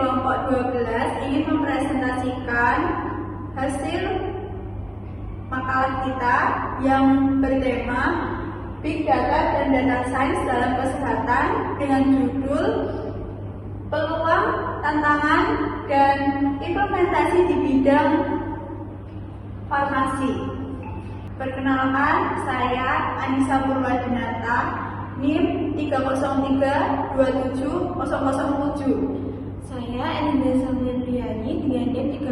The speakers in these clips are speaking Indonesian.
kelompok 12 ingin mempresentasikan hasil makalah kita yang bertema Big Data dan Data Science dalam Kesehatan dengan judul Peluang, Tantangan, dan Implementasi di Bidang Farmasi. Perkenalkan, saya Anissa Purwadinata, NIM 303270007. Saya Elinda Samriani dengan NIM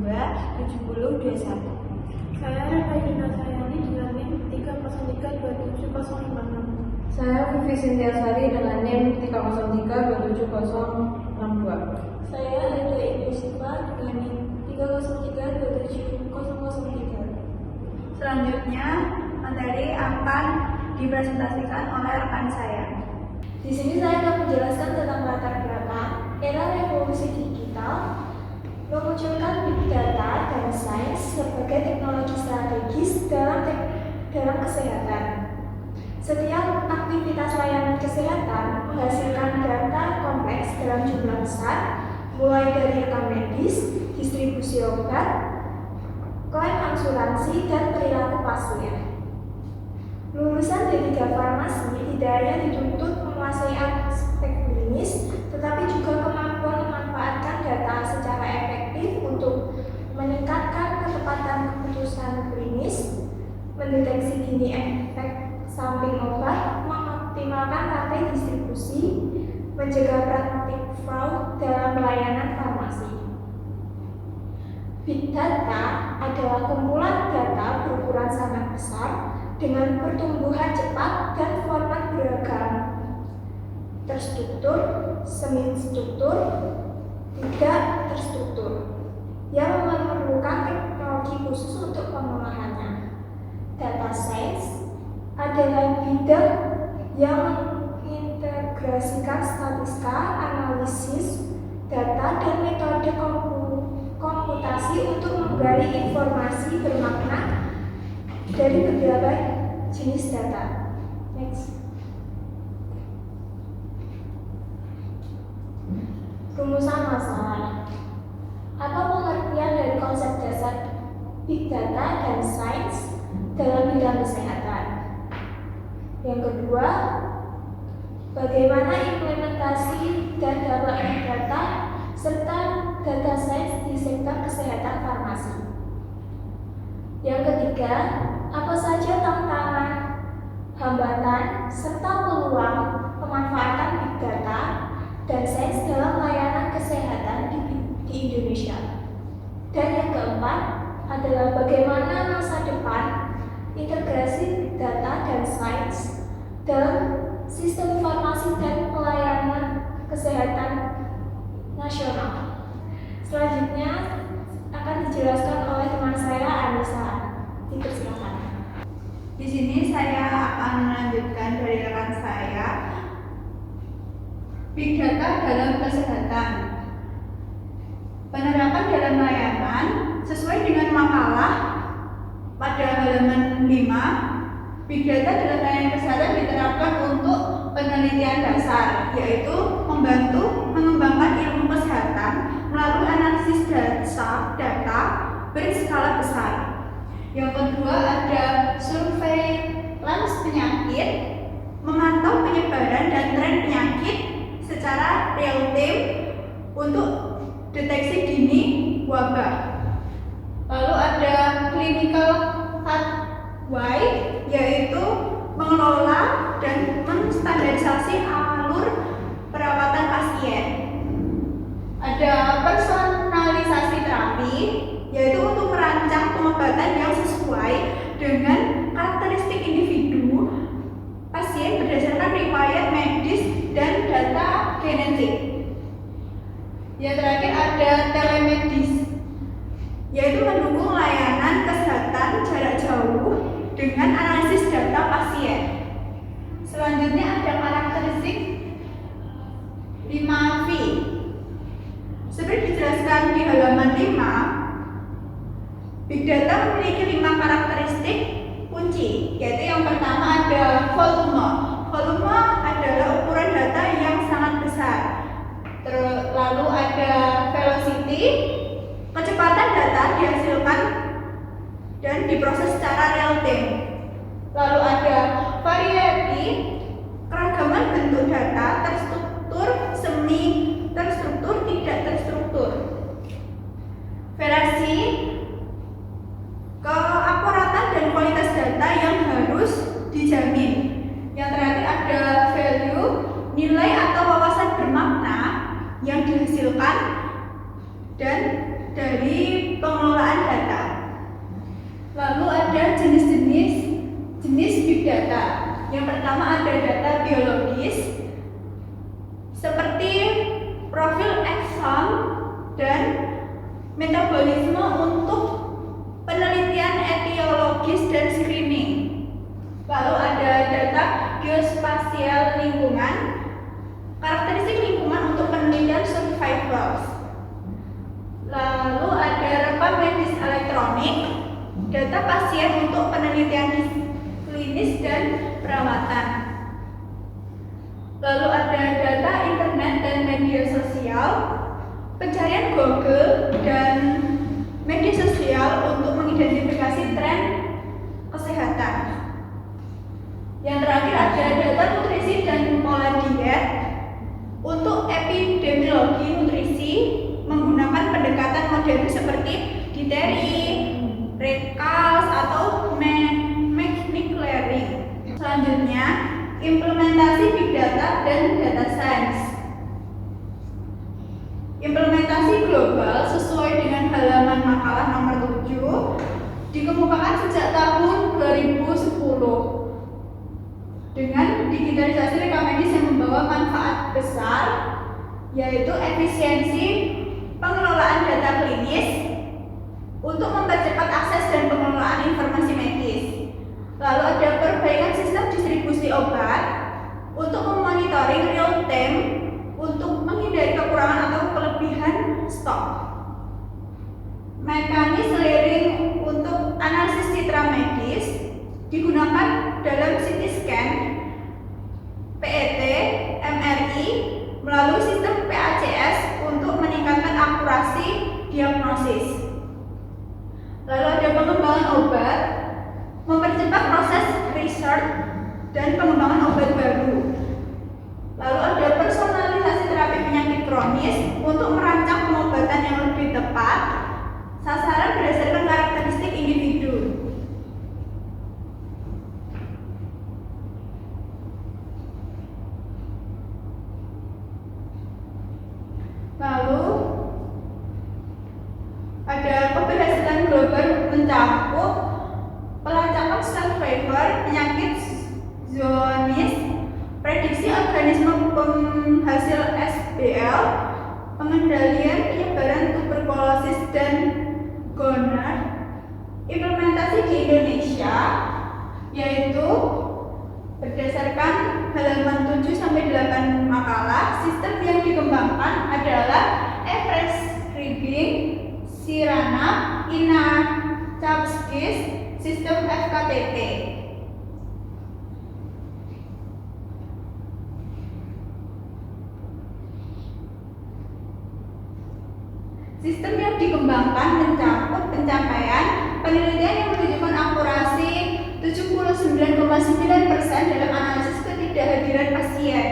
303270021. Saya Rina Sayani dengan NIM 303270056. Saya Vivi Sintiasari dengan NIM 303270062. Saya Aida Ibusifa dengan NIM 303270003. Selanjutnya, materi akan dipresentasikan oleh rekan saya. Di sini saya akan menjelaskan tentang latar belakang era revolusi digital, memunculkan big data dan sains sebagai teknologi strategis dalam kesehatan. Setiap aktivitas layanan kesehatan menghasilkan data kompleks dalam jumlah besar, mulai dari rekam medis, distribusi obat, klaim asuransi, dan perilaku pasien. Lulusan D3 Farmasi tidak hanya dituntut menguasai aspek klinis, tetapi juga kemampuan memanfaatkan data secara efektif untuk meningkatkan ketepatan keputusan klinis, mendeteksi dini efek samping obat, mengoptimalkan rantai distribusi, mencegah praktik fraud dalam layanan farmasi. Big data adalah kumpulan data berukuran sangat besar dengan pertumbuhan cepat dan format beragam, terstruktur, semi-struktur, tidak terstruktur, yang memerlukan teknologi khusus untuk pengolahannya. Data science adalah bidang yang mengintegrasikan statistika, analisis, data, dan metode komputasi untuk menggali informasi bermakna dari beberapa jenis data. Next. Rumusan masalah. Apa pengertian dari konsep dasar big data dan sains dalam bidang kesehatan? Yang kedua, bagaimana implementasi dan dampak big data serta data sains di sektor kesehatan farmasi? Yang ketiga, apa saja tantangan, hambatan, serta peluang pemanfaatan big data dan sains dalam layanan kesehatan di Indonesia? Dan yang keempat adalah bagaimana masa depan integrasi big data dan sains dalam sistem farmasi dan pelayanan kesehatan nasional. Selanjutnya akan dijelaskan oleh teman saya Anissa. Dipersilakan. Di sini saya akan melanjutkan dari rekan saya, Big Data dalam kesehatan. Penerapan dalam layanan sesuai dengan makalah pada halaman 5. Big Data dalam layanan kesehatan diterapkan untuk penelitian dasar, yaitu membantu mengembangkan ilmu kesehatan melalui analisis data berskala besar. Yang kedua ada surveillance penyakit, memantau penyebaran dan tren penyakit secara real time untuk deteksi dini wabah. Lalu ada clinical pathway, yaitu mengelola dan menstandarisasi alur perawatan pasien. Ada personalisasi terapi, yaitu untuk merancang pengobatan yang sesuai dengan karakteristik individu pasien berdasarkan riwayat medis dan data genetik. Yang terakhir ada telemedis, yaitu mendukung layanan kesehatan jarak jauh dengan analisis data pasien. Selanjutnya ada karakteristik 5V. Seperti dijelaskan di halaman 5, Big Data memiliki 5 karakteristik kunci, yaitu yang pertama ada volume. Volume adalah ukuran data yang sangat besar. Lalu seperti kecepatan data dihasilkan dan diproses secara real time. Lalu ada variety, keragaman bentuk data, terstruktur, semi terstruktur, tidak terstruktur. Verasi, keakuratan dan kualitas data yang harus dijamin. Yang terakhir ada value, nilai atau wawasan bermakna yang dihasilkan dan dari pengelolaan data. Lalu ada jenis big data. Yang pertama ada data biologis seperti profil eksom dan metabolisme untuk penelitian etiologis dan screening. Lalu ada data geospasial lingkungan, karakteristik lingkungan untuk penelitian survivals. Lalu ada rekam medis elektronik, data pasien untuk penelitian klinis dan perawatan. Lalu ada data internet dan media sosial, pencarian Google dan media sosial untuk mengidentifikasi tren kesehatan. Yang terakhir ada data nutrisi dan pola diet untuk epidemiologi nutrisi menggunakan pendekatan modern seperti dietary, recalls atau McLaren. Selanjutnya, implementasi big data dan data science. Implementasi global sesuai dengan halaman makalah nomor 7 dikemukakan sejak tahun 2010 dengan digitalisasi rekam medis yang membawa manfaat besar, yaitu efisiensi pengelolaan data klinis untuk mempercepat akses dan pengelolaan informasi medis. Lalu ada perbaikan sistem distribusi obat untuk memonitoring real time untuk menghindari kekurangan atau kelebihan stok. Mekanisme layering untuk analisis citra medis digunakan dalam CT scan, PET, MRI melalui sistem PACS untuk meningkatkan akurasi diagnosis. Lalu ada pengembangan obat, mempercepat proses research dan pengembangan obat baru. Lalu ada personalisasi terapi penyakit kronis untuk merancang pengobatan yang lebih tepat, sasaran berdasarkan karakteristik individu. Lalu ada keberhasilan global mencakup pelacakan survivor penyakit zoonosis, prediksi organisme penghasil SBL, pengendalian penyebaran tuberkulosis dan gonorrhea, implementasi di Indonesia, yaitu berdasarkan halaman 7-8 makalah, sistem yang dikembangkan adalah e-prescribing, Sirana, Inacapskis, sistem FKTP. Sistem yang dikembangkan mencakup pencapaian penelitian yang menunjukkan akurasi 79,9% dalam analisis ketidakhadiran pasien.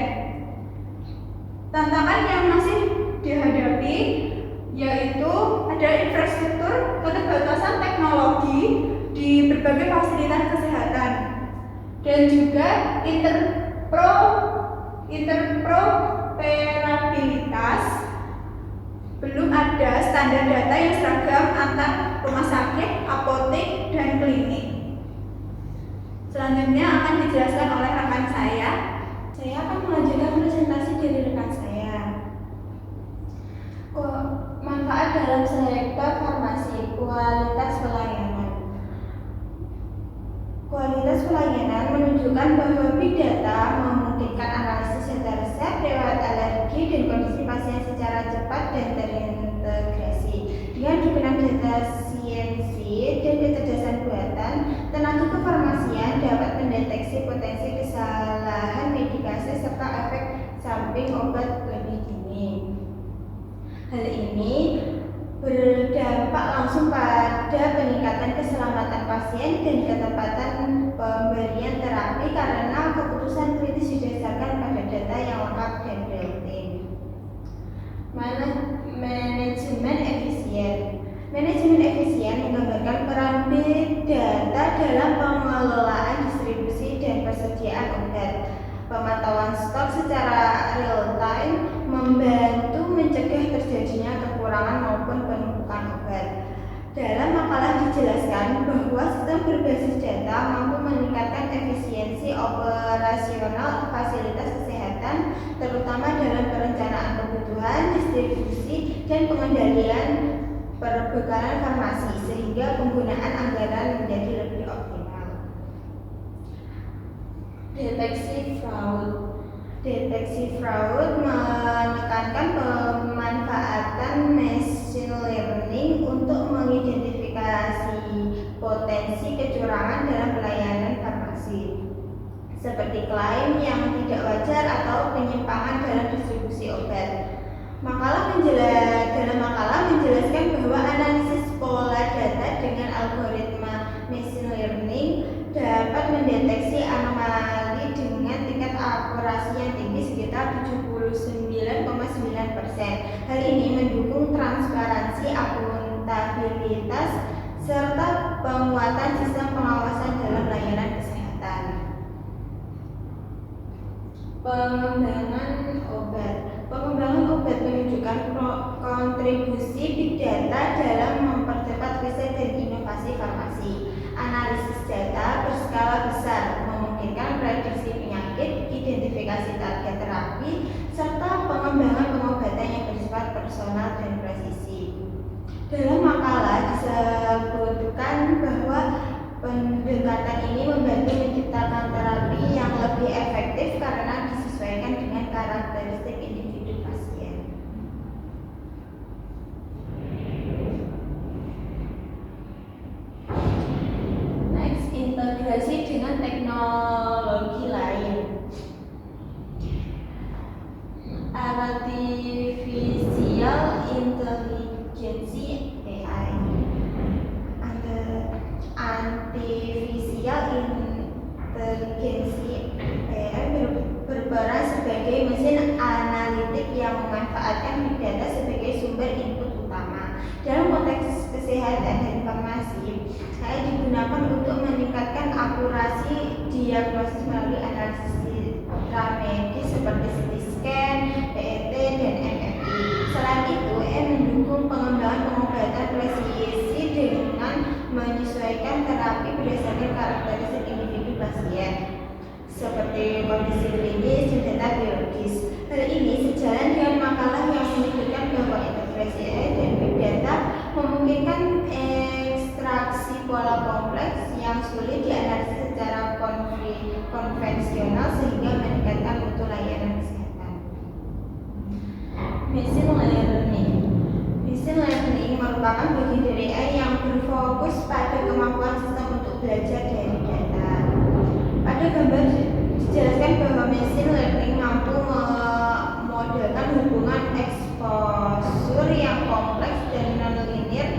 Tantangan yang masih dihadapi yaitu ada infrastruktur, keterbatasan teknologi di berbagai fasilitas kesehatan, dan juga interoperabilitas. Belum ada standar data yang seragam antar rumah sakit, apotek, dan klinik. Selanjutnya akan dijelaskan oleh rekan saya. Saya akan melanjutkan presentasi dari rekan saya. Manfaat dalam sektor farmasi, kualitas pelayanan. Kualitas pelayanan menunjukkan bahwa big data memungkinkan analisis data resep lewat alergi dan kondisi pasien secara cepat dan terintegrasi. Dengan digunakan data CNC dan kecerdasan buatan, tenaga kefarmasian dapat mendeteksi potensi kesalahan medikasi serta efek samping obat lebih dini. Hal ini meningkatkan keselamatan pasien dan ketepatan pemberian terapi karena keputusan kritis didasarkan pada data yang lengkap dan real time. Manajemen efisien. Manajemen efisien menggambarkan peran big data dalam pengelolaan distribusi dan persediaan obat. Pemantauan stok secara real time membantu mencegah terjadinya kekurangan maupun penumpukan obat. Dalam makalah dijelaskan bahwa sistem berbasis data mampu meningkatkan efisiensi operasional fasilitas kesehatan, terutama dalam perencanaan kebutuhan, distribusi, dan pengendalian perbekalan farmasi, sehingga penggunaan anggaran menjadi lebih optimal. Deteksi fraud. Deteksi fraud menekankan pemanfaatan machine learning untuk mengidentifikasi potensi kecurangan dalam pelayanan farmasi, seperti klaim yang tidak wajar atau penyimpangan dalam distribusi obat. Dalam makalah menjelaskan bahwa analisis pola data dengan algoritma machine learning dapat mendeteksi anomali dengan tingkat akurasi yang tinggi sekitar 79,9%. Hal ini mendukung transparansi, akuntabilitas, serta penguatan sistem pengawasan dalam layanan kesehatan. Pengembangan obat. Pengembangan obat menunjukkan kontribusi big data dalam mempercepat riset dan inovasi farmasi. Analisis data berskala besar memungkinkan prediksi penyakit, identifikasi target terapi, serta pengembangan pengobatan yang bersifat personal dan presisi. Dalam makalah disebutkan bahwa pendekatan ini membantu menciptakan terapi yang lebih efektif karena disesuaikan dengan karakteristik individu pasien. Next, integrasi dengan teknologi lain. Artificial Intelligence AI. Artificial Intelligence AI berperan sebagai mesin analitik yang memanfaatkan big data sebagai sumber input utama. Dalam konteks kesehatan dan farmasi, AI digunakan untuk meningkatkan akurasi diagnosis melalui analisis medis seperti CT scan, PET, dan MRI. Selain itu, AI mendukung pengembangan pengobatan presisi dengan menyesuaikan terapi berdasarkan karakteristik individu pasien, seperti kondisi klinis dan data biologis. Hal ini sejalan dengan makalah yang menyebutkan bahwa integrasi AI dan big data memungkinkan ekstraksi pola kompleks yang sulit dianalisis secara konvensional sehingga meningkatkan mutu layanan kesehatan. Machine learning. Machine learning merupakan bagian dari AI yang berfokus pada kemampuan sistem untuk belajar dari data. Pada gambar dijelaskan bahwa machine learning mampu memodelkan hubungan exposure yang kompleks dan non-linear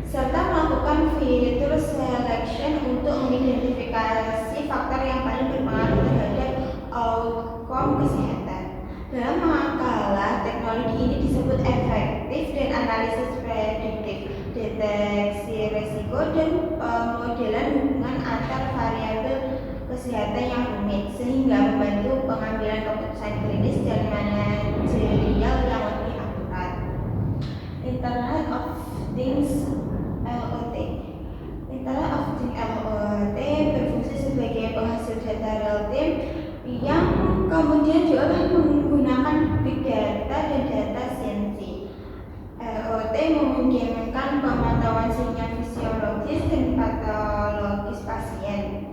serta melakukan fitur selection untuk mengidentifikasi faktor yang paling berpengaruh terhadap outcome kesehatan. Dalam makalah, teknologi ini disebut efektif dan analisis prediktif, deteksi risiko, dan pemodelan hubungan antar variabel kesehatan yang rumit, sehingga membantu pengambilan keputusan klinis dan manajerial yang lebih akurat. Internet of Things (IoT). Internet of Things (IoT) berfungsi sebagai penghasil data real time yang kemudian diolah menggunakan big data dan data sainsi. IoT memungkinkan pemantauan sinyal fisiologis dan patologis pasien,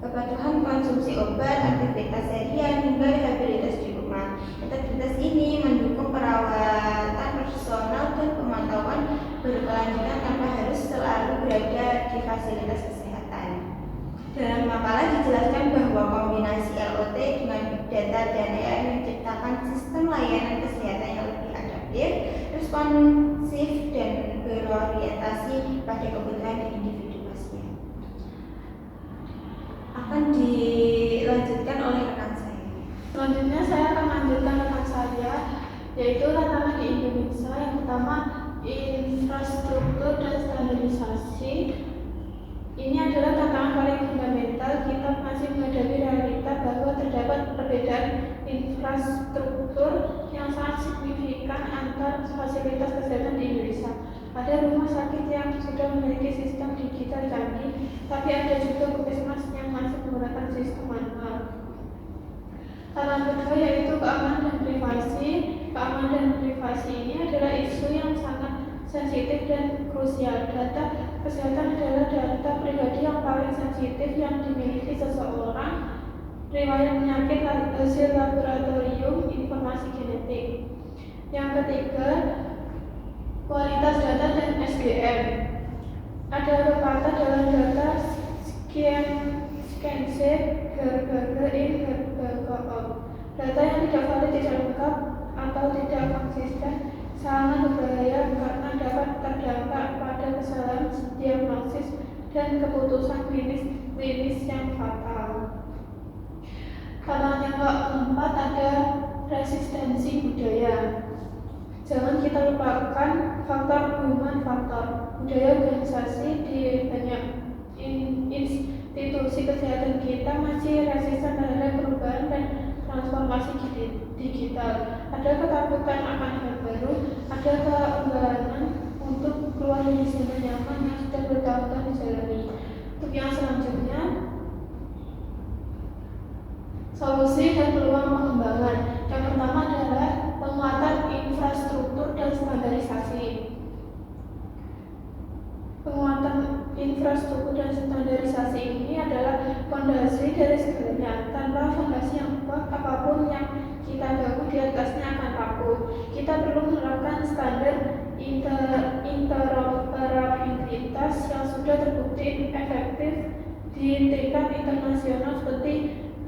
kepatuhan konsumsi obat, aktivitas harian, hingga rehabilitas di rumah. Integritas ini mendukung perawatan personal dan pemantauan berkelanjutan tanpa harus selalu berada di fasilitas kesehatan. Dalam makalah dijelaskan bahwa kombinasi IoT dengan big data dan AI menciptakan sistem layanan kesehatan yang lebih adaptif, responsif, dan berorientasi pada kebutuhan individu akan dilanjutkan oleh rekan saya. Selanjutnya saya akan lanjutkan rekan saya, yaitu tantangan di Indonesia. Yang pertama, infrastruktur dan standarisasi. Ini adalah tantangan paling fundamental. Kita masih menghadapi realita bahwa terdapat perbedaan infrastruktur yang sangat signifikan antar fasilitas kesehatan di Indonesia. Ada rumah sakit yang sudah memiliki sistem digital canggih, tapi ada juga puskesmas yang masih menggunakan sistem manual. Tantangan kedua yaitu keamanan dan privasi. Keamanan dan privasi ini adalah isu yang sangat sensitif dan krusial. Data kesehatan adalah data pribadi yang paling sensitif yang dimiliki seseorang. Riwayat penyakit, hasil laboratorium, informasi genetik. Yang ketiga, kualitas data dan SDM. Ada pepatah dalam data scan C, garbaga in, garbaga out. Data yang tidak valid, tidak lengkap, atau tidak konsisten sangat berbahaya karena dapat terdampak pada kesalahan diagnosis dan keputusan klinis yang fatal. Tantangan yang keempat ada resistensi budaya. Jangan kita lupakan faktor human faktor. Budaya organisasi di banyak institusi kesehatan kita masih resisten terhadap perubahan dan transformasi digital. Ada ketakutan akan hal baru, ada keengganan untuk keluar dari zona nyaman yang sudah bertahun-tahun dijalani. Untuk yang selanjutnya, solusi dan peluang pengembangan. Yang pertama adalah penguatan infrastruktur dan standarisasi. Penguatan infrastruktur dan standarisasi ini adalah fondasi dari segalanya. Tanpa fondasi yang kuat, apapun yang kita bangun di atasnya akan rapuh. Kita perlu menerapkan standar interoperabilitas yang sudah terbukti efektif di tingkat internasional seperti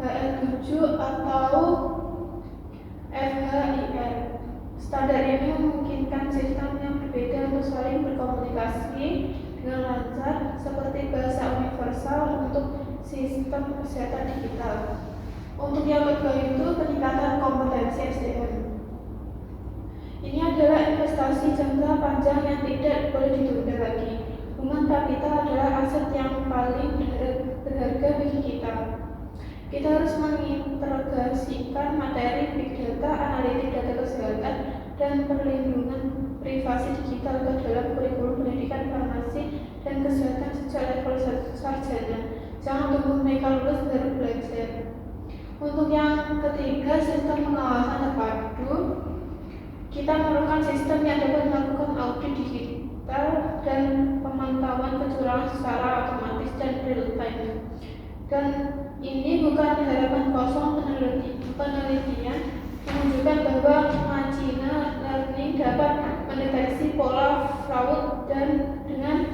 HL7 atau FHIR. Standar ini memungkinkan sistem yang berbeda untuk saling berkomunikasi dengan lancar seperti bahasa universal untuk sistem kesehatan digital. Untuk yang kedua itu peningkatan kompetensi SDM. Ini adalah investasi jangka panjang yang tidak boleh ditunda lagi. Human capital adalah aset yang paling berharga bagi kita. Kita harus mengintegrasikan materi big data, analitik data kesehatan, dan perlindungan privasi digital ke dalam kurikulum pendidikan farmasi dan kesehatan sejak level sarjana. Jangan tunggu mereka lulus baru belajar. Untuk yang ketiga, sistem pengawasan terpadu. Kita memerlukan sistem yang dapat melakukan audit digital dan pemantauan kecurangan secara otomatis dan real time. Dan ini bukan harapan kosong. Penelitian menunjukkan bahwa machine learning dapat mendeteksi pola fraud dan dengan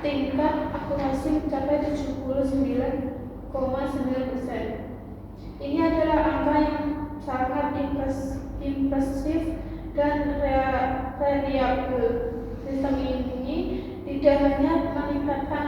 tingkat akurasi mencapai 79,9%. Ini adalah angka yang sangat impresif dan reliable. Sistem ini tidak hanya meningkatkan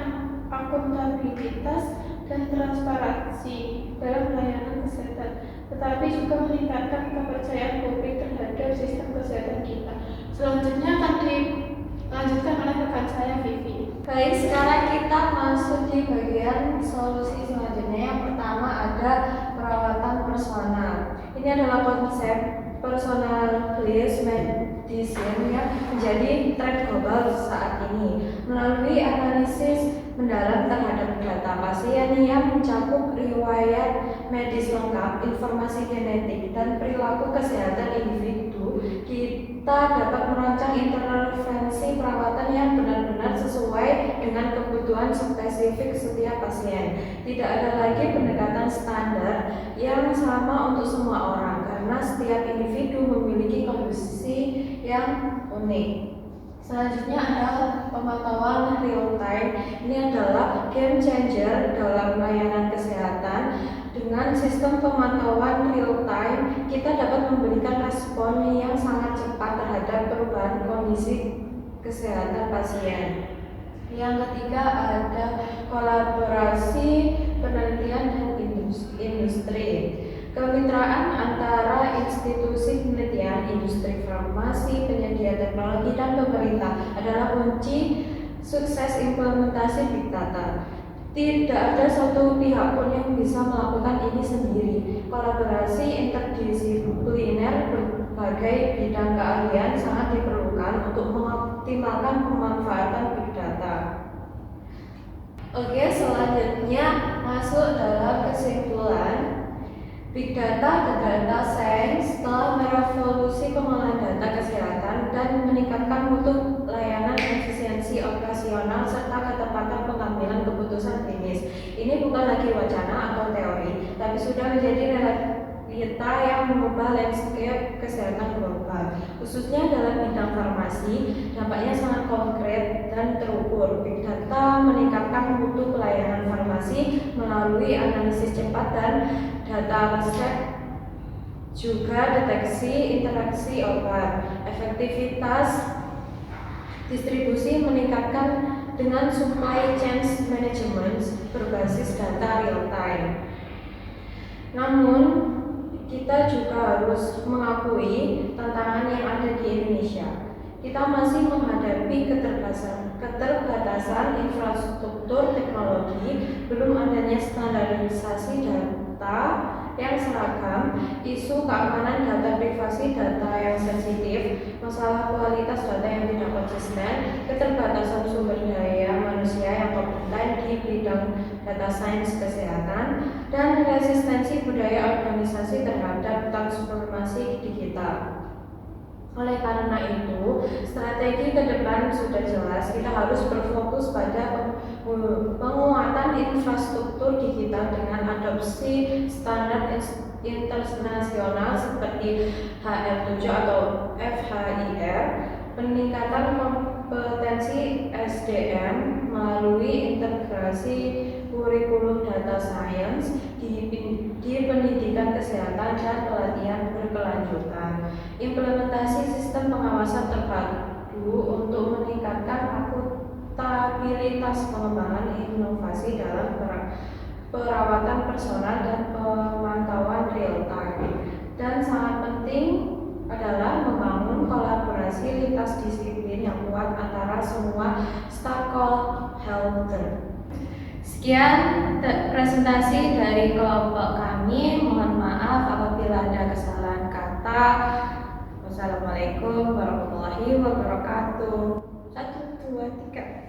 akuntabilitas dan transparansi dalam pelayanan kesehatan, tetapi juga meningkatkan kepercayaan publik terhadap sistem kesehatan kita. Selanjutnya akan dilanjutkan oleh rekan saya, Vivi. Baik, sekarang kita masuk di bagian solusi selanjutnya. Yang pertama ada perawatan personal. Ini adalah konsep personalized medicine yang menjadi tren global saat ini. Melalui analisis mendalam terhadap data pasien yang mencakup riwayat medis lengkap, informasi genetik, dan perilaku kesehatan individu, kita dapat merancang intervensi perawatan yang benar-benar sesuai dengan kebutuhan spesifik setiap pasien. Tidak ada lagi pendekatan standar yang sama untuk semua orang, karena setiap individu memiliki kondisi yang unik. Selanjutnya adalah pemantauan real time. Ini adalah game changer dalam layanan kesehatan. Dengan sistem pemantauan real time, kita dapat memberikan respon yang sangat cepat terhadap perubahan kondisi kesehatan pasien. Yang ketiga ada kolaborasi penelitian dan industri. Kemitraan antara institusi penelitian, industri farmasi, penyedia teknologi, dan pemerintah adalah kunci sukses implementasi Big Data. Tidak ada satu pihak pun yang bisa melakukan ini sendiri. Kolaborasi interdisipliner berbagai bidang keahlian sangat diperlukan untuk mengoptimalkan pemanfaatan Big Data. Oke, selanjutnya masuk dalam kesimpulan. Big Data dan Data Science telah merevolusi pengolahan data kesehatan dan meningkatkan mutu layanan, efisiensi operasional, serta ketepatan pengambilan keputusan klinis. Ini bukan lagi wacana atau teori, tapi sudah menjadi realita yang mengubah landscape kesehatan global. Khususnya dalam bidang farmasi, dampaknya sangat konkret dan terukur. Big Data meningkatkan mutu pelayanan farmasi melalui analisis cepat dan data resep, juga deteksi interaksi obat. Efektivitas distribusi meningkatkan dengan supply chain management berbasis data real time. Namun, kita juga harus mengakui tantangan yang ada di Indonesia. Kita masih menghadapi keterbatasan infrastruktur teknologi, belum adanya standarisasi data yang seragam, isu keamanan data privasi, data yang sensitif, masalah kualitas data yang tidak konsisten, keterbatasan sumber daya manusia yang kompeten di bidang data sains kesehatan, dan resistensi budaya organisasi terhadap transformasi digital. Oleh karena itu, strategi ke depan sudah jelas. Kita harus berfokus pada penguatan infrastruktur digital dengan adopsi standar internasional seperti HR7 atau FHIR, peningkatan kompetensi SDM melalui integrasi kurikulum data science di pendidikan kesehatan dan pelatihan berkelanjutan, implementasi sistem pengawasan terpadu untuk meningkatkan akuntabilitas pengembangan inovasi dalam perawatan personal dan pemantauan real time. Dan sangat penting adalah membangun kolaborasi lintas disiplin yang kuat antara semua stakeholder. Sekian presentasi dari kelompok kami. Mohon maaf apabila ada kesalahan kata. Wassalamualaikum warahmatullahi wabarakatuh. 1, 2, 3.